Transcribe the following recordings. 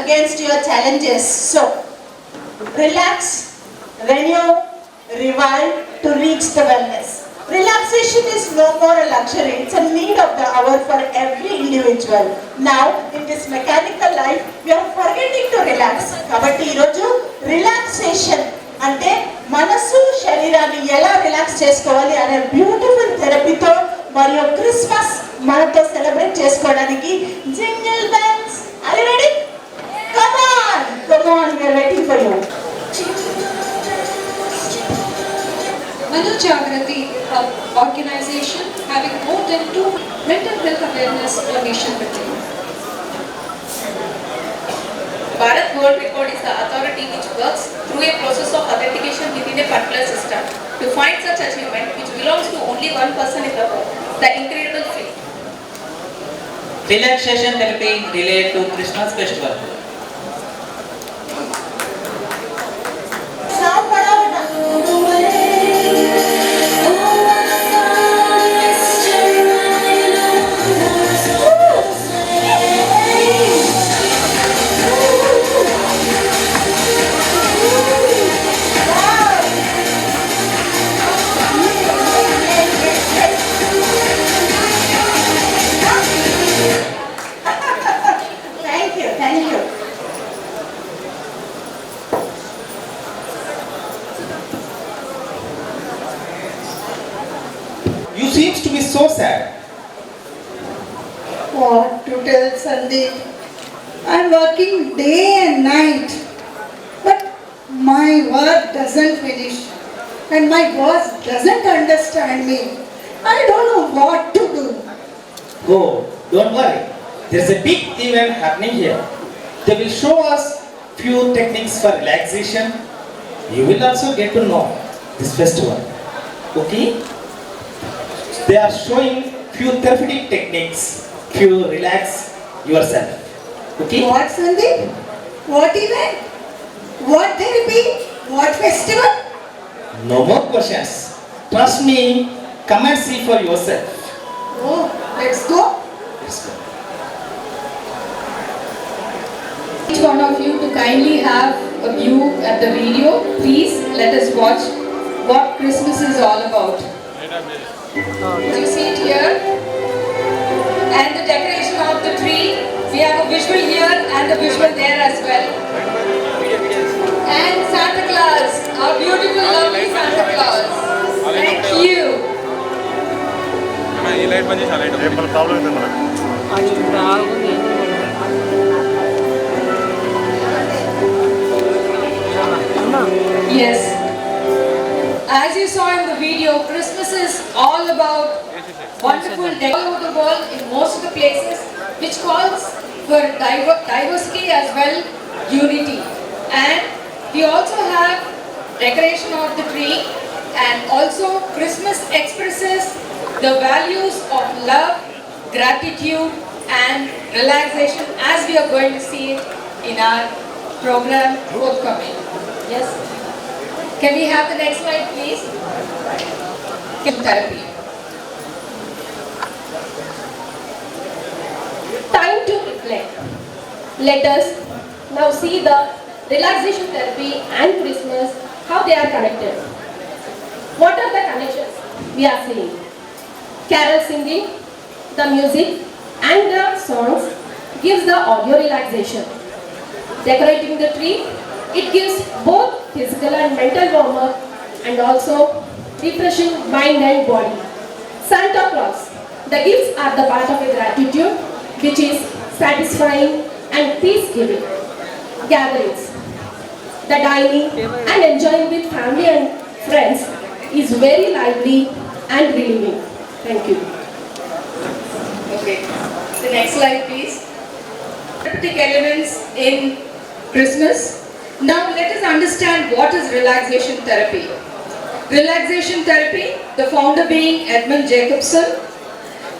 against your challenges. So, relax, renew, revive to reach the wellness. Relaxation is no more a luxury, it's a need of the hour for every individual. Now, in this mechanical life, we are forgetting to relax. Kabatti iroju relaxation ante manasu sharirani ela relax chesukovali ane beautiful therapy tho mariyu Christmas manato celebrate chesukodaniki jingle bells. Are you ready? Come on, we are waiting for you. Manu Jagrati organization having more than 2 mental health awareness mission within. Bharat World Record is the authority which works through a process of authentication within a particular system to find such achievement which belongs to only one person in the world, the incredible feat. Relaxation therapy related to Christmas festival. Thank you. You seems to be so sad. What to tell, Sandeep? I'm working day and night, but my work doesn't finish and my boss doesn't understand me. I don't know what to do. Oh, don't worry. There's a big event happening here. They will show us few techniques for relaxation. You will also get to know this festival. Okay? They are showing few therapeutic techniques to relax yourself. Okay? What, Sandeep? What event? What therapy? What festival? No more questions. Trust me. Come and see for yourself. Oh, let's go. Let's go. Each one of you to kindly have a view at the video. Please let us watch what Christmas is all about. You see it here, and the decoration of the tree. We have a visual here and a visual there as well. And Santa Claus, our beautiful, lovely Santa Claus. Thank you. Yes. As you saw in the video, Christmas is all about wonderful day all over the world in most of the places, which calls for diversity as well, unity. And we also have decoration of the tree, and also Christmas expresses the values of love, gratitude and relaxation as we are going to see it in our program forthcoming. Yes. Can we have the next slide, please? Therapy. Time to reflect. Let us now see the relaxation therapy and Christmas, how they are connected. What are the connections we are seeing? Carol singing, the music and the songs gives the audio relaxation. Decorating the tree, it gives both physical and mental warm-up and also refreshing mind and body. Santa Claus, the gifts are the part of a gratitude which is satisfying and peace-giving. Gatherings, the dining and enjoying with family and friends is very lively and relieving. Thank you. Okay. The next slide, please. Therapeutic elements in Christmas. Now let us understand what is relaxation therapy. Relaxation therapy, the founder being Edmund Jacobson.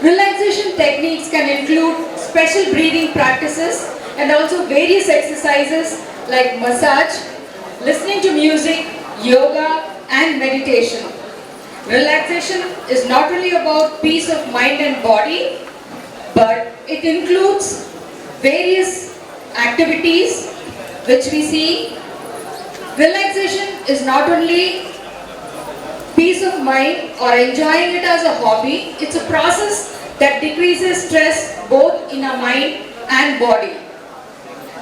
Relaxation techniques can include special breathing practices and also various exercises like massage, listening to music, yoga and meditation. Relaxation is not only about peace of mind and body, but it includes various activities which we see, relaxation is not only peace of mind or enjoying it as a hobby, it's a process that decreases stress both in our mind and body.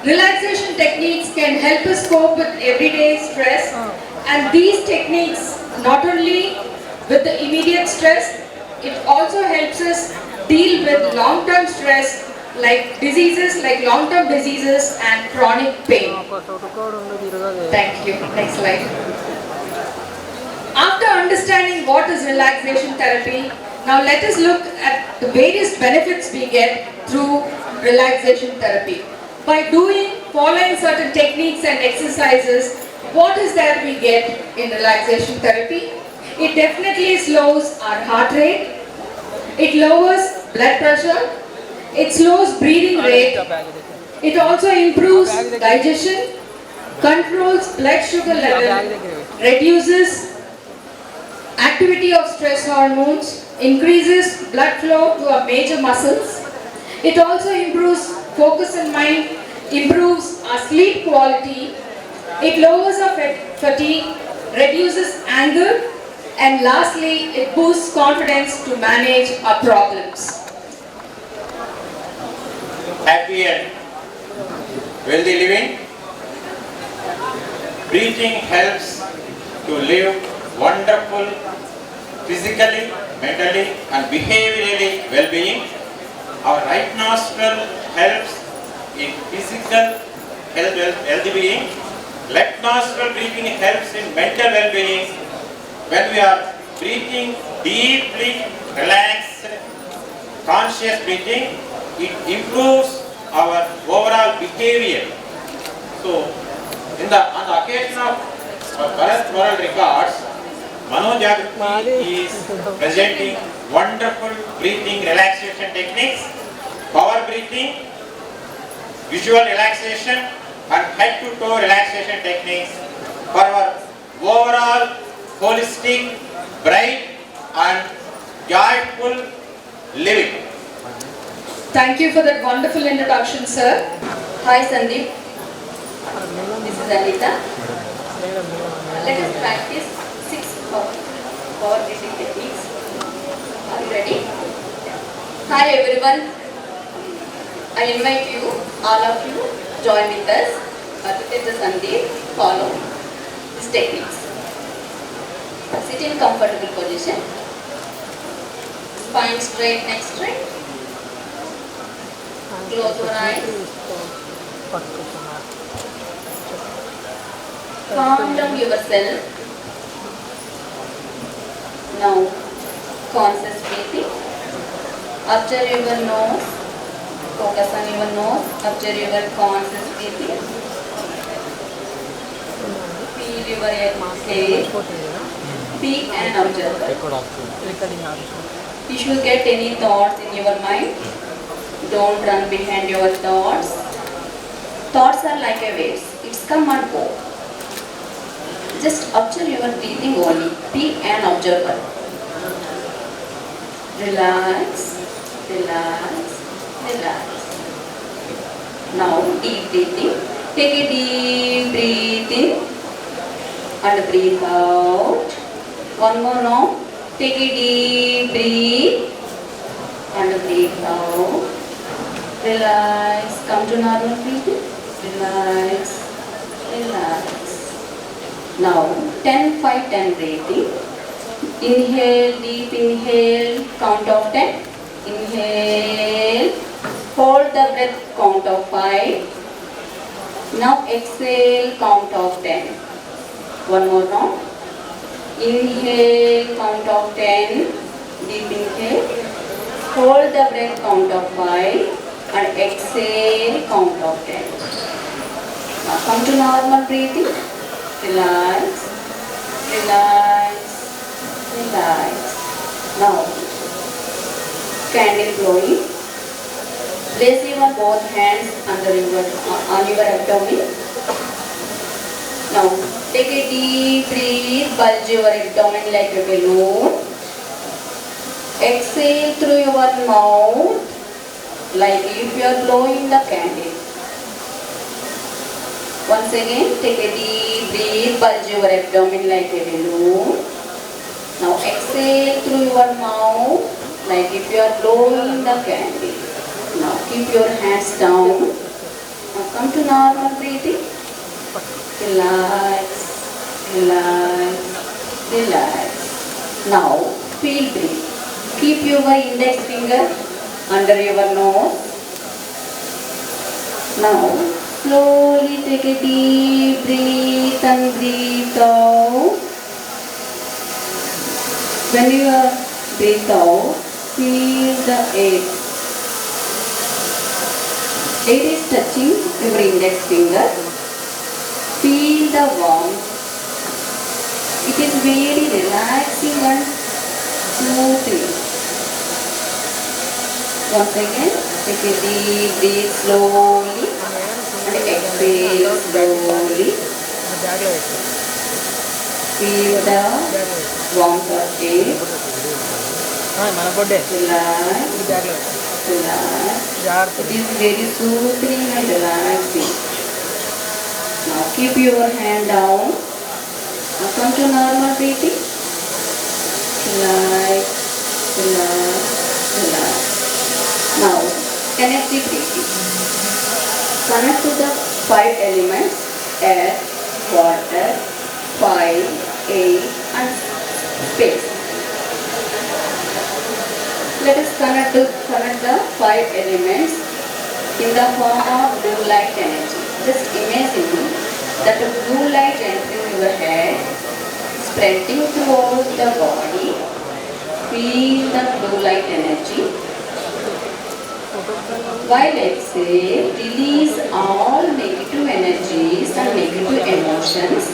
Relaxation techniques can help us cope with everyday stress, and these techniques not only with the immediate stress, it also helps us deal with long-term stress like long-term diseases and chronic pain. Thank you. Next slide. After understanding what is relaxation therapy, now let us look at the various benefits we get through relaxation therapy. By following certain techniques and exercises, what is that we get in relaxation therapy? It definitely slows our heart rate, it lowers blood pressure, it slows breathing rate, it also improves digestion, controls blood sugar level, reduces activity of stress hormones, increases blood flow to our major muscles. It also improves focus in mind, improves our sleep quality, it lowers our fatigue, reduces anger, and lastly, it boosts confidence to manage our problems. Happy and wealthy living. Breathing helps to live wonderful physically, mentally and behaviorally well-being. Our right nostril helps in physical healthy being. Left nostril breathing helps in mental well-being. When we are breathing deeply, relaxed, conscious breathing, it improves our overall behavior. So, on the occasion of Bharat World Records, Manoj Jagriti is presenting wonderful breathing relaxation techniques, power breathing, visual relaxation and head to toe relaxation techniques for our overall holistic, bright and joyful living. Thank you for that wonderful introduction, sir. Hi Sandeep, this is Anita. Let us practice 6 power breathing techniques. Are you ready? Hi everyone. I invite you, all of you, join with us. Aditya Sandeep, follow these techniques. Sit in comfortable position. Spine straight, neck straight. Close your eyes. Calm down yourself. Now, conscious breathing. Observe your nose. Focus on your nose. Observe your conscious breathing. Feel your exhale. Be an observer. If you get any thoughts in your mind, don't run behind your thoughts. Thoughts are like a waves. It's come and go. Just observe your breathing only. Be an observer. Relax, relax, relax. Now deep breathing. Take a deep breath in and breathe out. One more now. Take a deep breath and breathe out. Relax. Come to normal breathing. Relax. Relax. Now 10, 5, 10 breathing. Inhale, deep inhale, count of 10. Inhale. Hold the breath, count of 5. Now exhale, count of 10. One more now. Inhale, count of 10. Deep inhale. Hold the breath, count of 5. And exhale, count of 10. Now come to normal breathing. Relax, relax, relax. Now, candle blowing. Place your both hands on your abdomen. Now, take a deep breath, bulge your abdomen like a balloon. Exhale through your mouth like if you are blowing the candle. Once again, take a deep breath, bulge your abdomen like a balloon. Now exhale through your mouth like if you are blowing the candle. Now keep your hands down. Now come to normal breathing. Relax, relax, relax. Now feel breathe. Keep your index finger under your nose. Now slowly take a deep breath and breathe out. When you breathe out, feel the air. Air is touching your index finger. Feel the warmth. It is very relaxing and smoothing. Once again, take a deep breath slowly and exhale slowly. Feel the warmth of air. Relax, relax. It is very soothing and relaxing. Now keep your hand down. Now come to normal breathing. Relax, relax, relax. Now connect the breathing. Connect to the 5 elements: air, water, fire, air and space. Let us connect the 5 elements in the form of blue light energy. Just imagine that a blue light entering your head, spreading throughout the body. Feel the blue light energy. While exhale, release all negative energies and negative emotions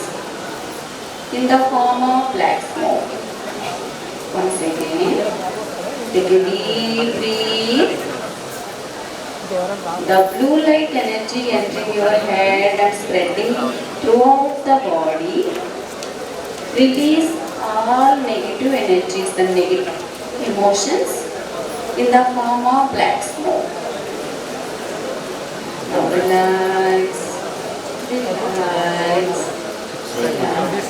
in the form of black smoke. Once again, take a deep breath. The blue light energy entering your head and spreading throughout the body. Release all negative energies and negative emotions in the form of black smoke. Now relax, relax, relax.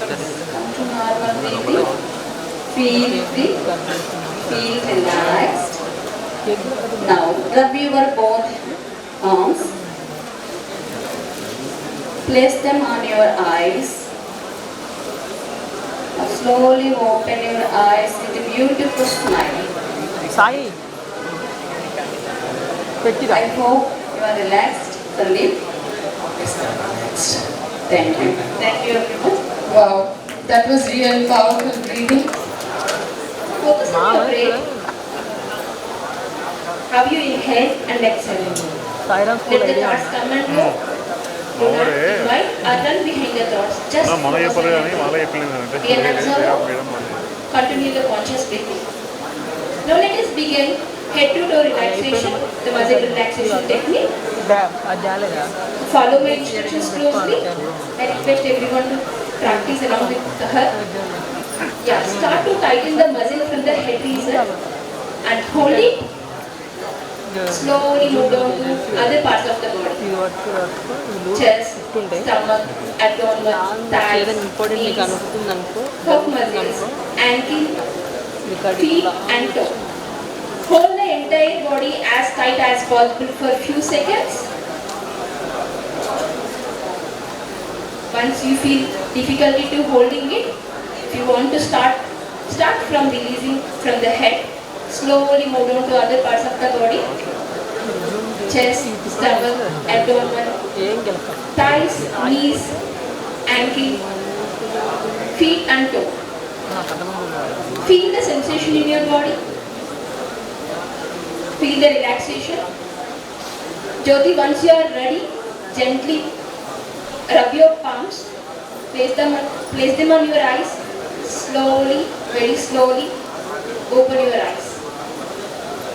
Come to normal breathing. Feel free, feel relaxed. Now rub your both arms. Place them on your eyes. Now slowly open your eyes with a beautiful smile. I hope you are relaxed. Sandeep. Thank you. Thank you everyone. Wow, that was real powerful breathing. Focus on your breath. How you inhale and exhale. Let the thoughts come and go. Do not invite or run behind the thoughts. Just focus on your breath. Be an observer. Continue the conscious breathing. Now let us begin head to toe relaxation, the muscle relaxation technique. Follow my instructions closely. I request everyone to practice along with her. Yeah, start to tighten the muscle from the head region and hold it. Slowly move down to other parts of the body. Chest, stomach, abdomen, thighs, knees, hook muscles, ankle, feet and toe. Hold the entire body as tight as possible for a few seconds. Once you feel difficulty to holding it, if you want to start from releasing from the head. Slowly move down to other parts of the body. Chest, stomach, abdomen, thighs, knees, ankle, feet and toe. Feel the sensation in your body. Feel the relaxation. Jyoti, once you are ready, gently rub your palms. Place them on your eyes. Slowly, very slowly, open your eyes.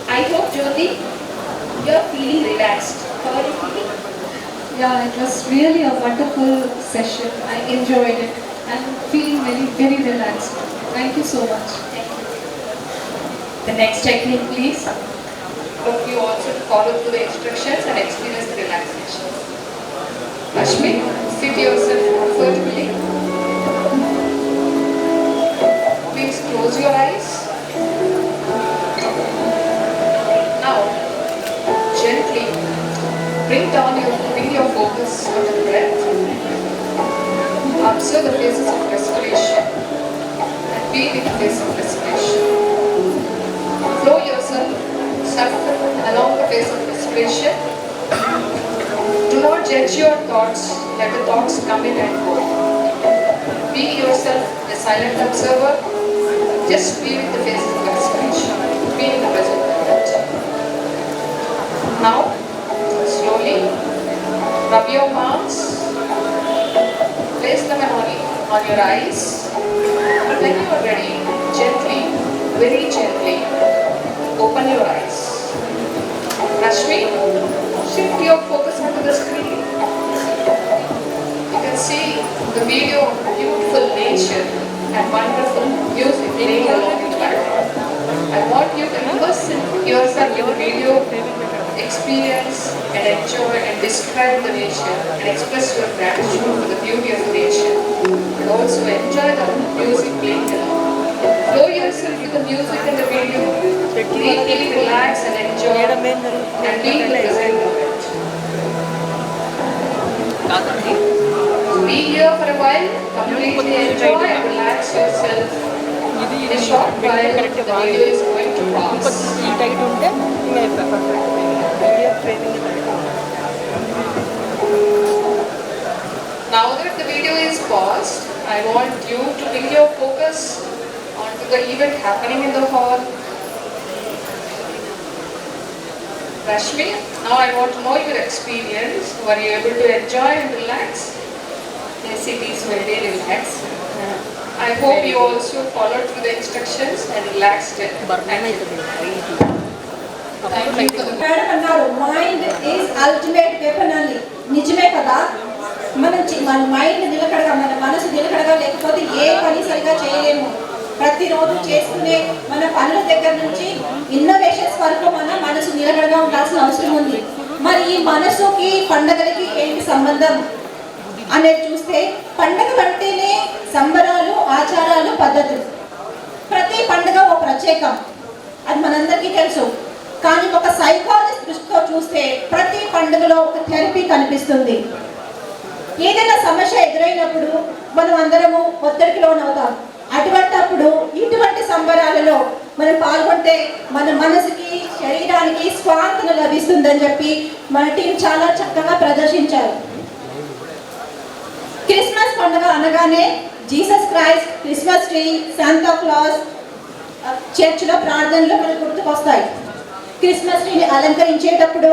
I hope, Jyoti, you are feeling relaxed. How are you feeling? Yeah, it was really a wonderful session. I enjoyed it and feeling very, very relaxed. Thank you so much. The next technique, please. Hope you also follow through the instructions and experience the relaxation. Ashmi. Sit yourself comfortably. Please close your eyes. Now, gently bring your focus on the breath. Observe the phases of respiration and be with the phase of respiration. Flow yourself, suffer along the phase of respiration. Do not judge your thoughts, let the thoughts come in and go. Be yourself a silent observer, just be with the phases of respiration, be in the present moment. Now, slowly rub your palms, place them on your eyes. When you are ready, gently, very gently, open your eyes. Rashmi, shift your focus onto the screen. You can see the video of beautiful nature and wonderful music playing along in the background. I want you to immerse yourself in the video, experience and enjoy and describe the nature and express your gratitude for the beauty of nature. And also enjoy the music playing along. Flow yourself with the music and the video. Deeply relax and enjoy and be in the present moment. Be here for a while, completely enjoy and relax yourself. In a short while, the video is going to pass. Now that the video is paused, I want you to bring your focus onto the event happening in the hall. Rashmi, now I want to know your experience. Were you able to enjoy and relax? Yes, it is very relaxed. I hope you also followed through the instructions and relaxed it. Thank you for the madam అన్నారు mind is ultimate weapon అని. నిజమే కదా, మన mind నిలకడగా, మన మనసు నిలకడగా లేకపోతే ఏ పని సరిగా చేయలేము. ప్రతిరోజు చేసుకునే మన పనుల దగ్గర నుంచి ఇన్నోవేషన్స్ వరకు మన మనసు నిలకడగా ఉండాల్సిన అవసరం ఉంది. మరి ఈ మనసుకి పండగలకి ఏంటి సంబంధం అనేది చూస్తే, పండగ అంటేనే సంబరాలు, ఆచారాలు, పద్ధతులు. ప్రతి పండుగ ఒక ప్రత్యేకం, అది మనందరికీ తెలుసు. కానీ ఒక సైకాలజిస్ట్ దృష్టితో చూస్తే ప్రతి పండుగలో ఒక థెరపీ కనిపిస్తుంది. ఏదైనా సమస్య ఎదురైనప్పుడు మనం అందరము ఒత్తిడికి లోనవుతాం. అటువంటప్పుడు ఇటువంటి సంబరాలలో మనం పాల్గొంటే మన మనసుకి, శరీరానికి స్వాంతన లభిస్తుందని చెప్పి మన టీం చాలా చక్కగా ప్రదర్శించారు. క్రిస్మస్ పండుగ అనగానే Jesus Christ, Christmas tree, Shanta class, చర్చిలో ప్రార్థనలు మనకు గుర్తుకొస్తాయి. క్రిస్మస్ ట్రీని అలంకరించేటప్పుడు,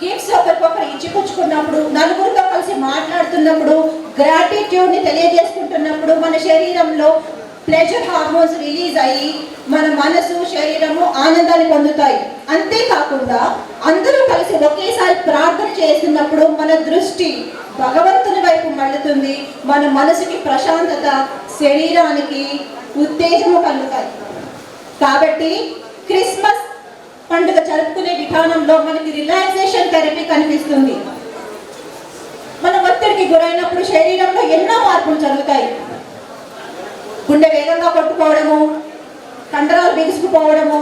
గిఫ్ట్స్ ఒకరికొకరు ఇచ్చిపుచ్చుకున్నప్పుడు, నలుగురితో కలిసి మాట్లాడుతున్నప్పుడు, గ్రాటిట్యూడ్ని తెలియజేసుకుంటున్నప్పుడు మన శరీరంలో ప్లెజర్ హార్మోన్స్ రిలీజ్ అయ్యి మన మనసు, శరీరము ఆనందాన్ని పొందుతాయి. అంతేకాకుండా అందరూ కలిసి ఒకేసారి ప్రార్థన చేస్తున్నప్పుడు మన దృష్టి భగవంతుని వైపు మళ్ళుతుంది. మన మనసుకి ప్రశాంతత, శరీరానికి ఉత్తేజము కలుగుతాయి. కాబట్టి క్రిస్మస్ పండుగ జరుపుకునే విధానంలో మనకి రిలాక్సేషన్ థెరపీ కనిపిస్తుంది. మనం ఒత్తిడికి గురైనప్పుడు శరీరంలో ఎన్నో మార్పులు జరుగుతాయి. గుండె వేగంగా కొట్టుకోవడము, కండరాలు బిగుసుకుపోవడము,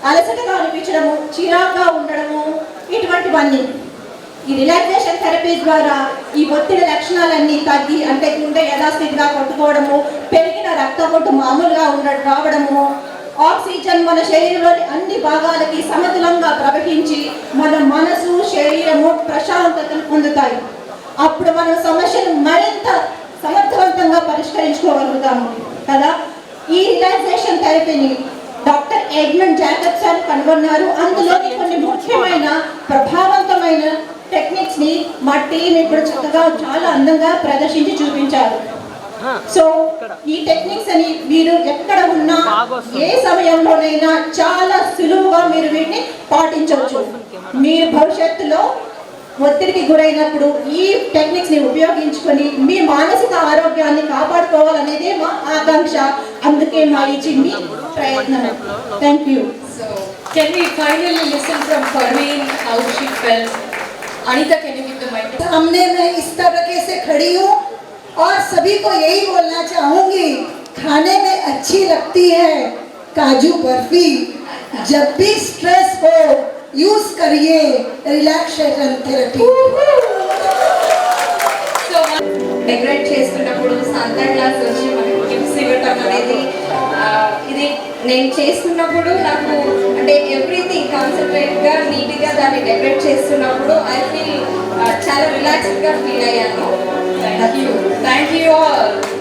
అలసటగా అనిపించడము, చిరాగ్గా ఉండడము, ఇటువంటివన్నీ ఈ రిలాక్సేషన్ థెరపీ ద్వారా ఈ ఒత్తిడి లక్షణాలన్నీ తగ్గి, అంటే గుండె యథాస్థితిగా కొట్టుకోవడము, పెరిగిన రక్తపోటు మామూలుగా రావడము, ఆక్సిజన్ మన శరీరంలోని అన్ని భాగాలకి సమతులంగా ప్రవహించి మన మనసు, శరీరము ప్రశాంతతను పొందుతాయి. అప్పుడు మన సమస్యను మరింత సమర్థవంతంగా పరిష్కరించుకోగలుగుతాము కదా. ఈ రిలాక్సేషన్ థెరపీని డాక్టర్ ఎడ్మండ్ జాకబ్సన్ కనుగొన్నారు. అందులోని కొన్ని ముఖ్యమైన ప్రభావవంతమైన టెక్నిక్స్ ని మా టీం ఇప్పుడు చక్కగా చాలా అందంగా ప్రదర్శించి చూపించారు. సో ఈ టెక్నిక్స్ అని మీరు ఎక్కడ ఉన్నా, ఏ సమయంలోనైనా చాలా సులువుగా మీరు వీటిని పాటించవచ్చు. మీరు భవిష్యత్తులో ఒత్తిడికి గురైనప్పుడు ఈ టెక్నిక్స్ ని ఉపయోగించుకొని మీ మానసిక ఆరోగ్యాన్ని కాపాడుకోవాలనేదే మా ఆకాంక్ష. అందుకే మా ఈ చిన్ని ప్రయత్నం. Thank you. So, can we finally listen from Parveen how she felt? Anita, can you give the mic to सामने मैं इस तरीके से खड़ी हूँ और सभी को यही बोलना चाहूंगी, खाने में अच्छी लगती है काजू बर्फी। जब भी स्ट्रेस हो यूज करिए रिलैक्सेशन थेरेपी। సో డెకరేట్ చేస్తున్నప్పుడు సాంతా క్లాస్ వచ్చి మనకి గిఫ్ట్స్ ఇవ్వటం అనేది ఇది నేను చేస్తున్నప్పుడు నాకు అంటే ఎవ్రీథింగ్ కాన్సన్ట్రేట్గా నీట్గా దాన్ని డెకరేట్ చేస్తున్నప్పుడు ఐ ఫీల్ చాలా రిలాక్స్డ్గా ఫీల్ అయ్యాను. Thank you all.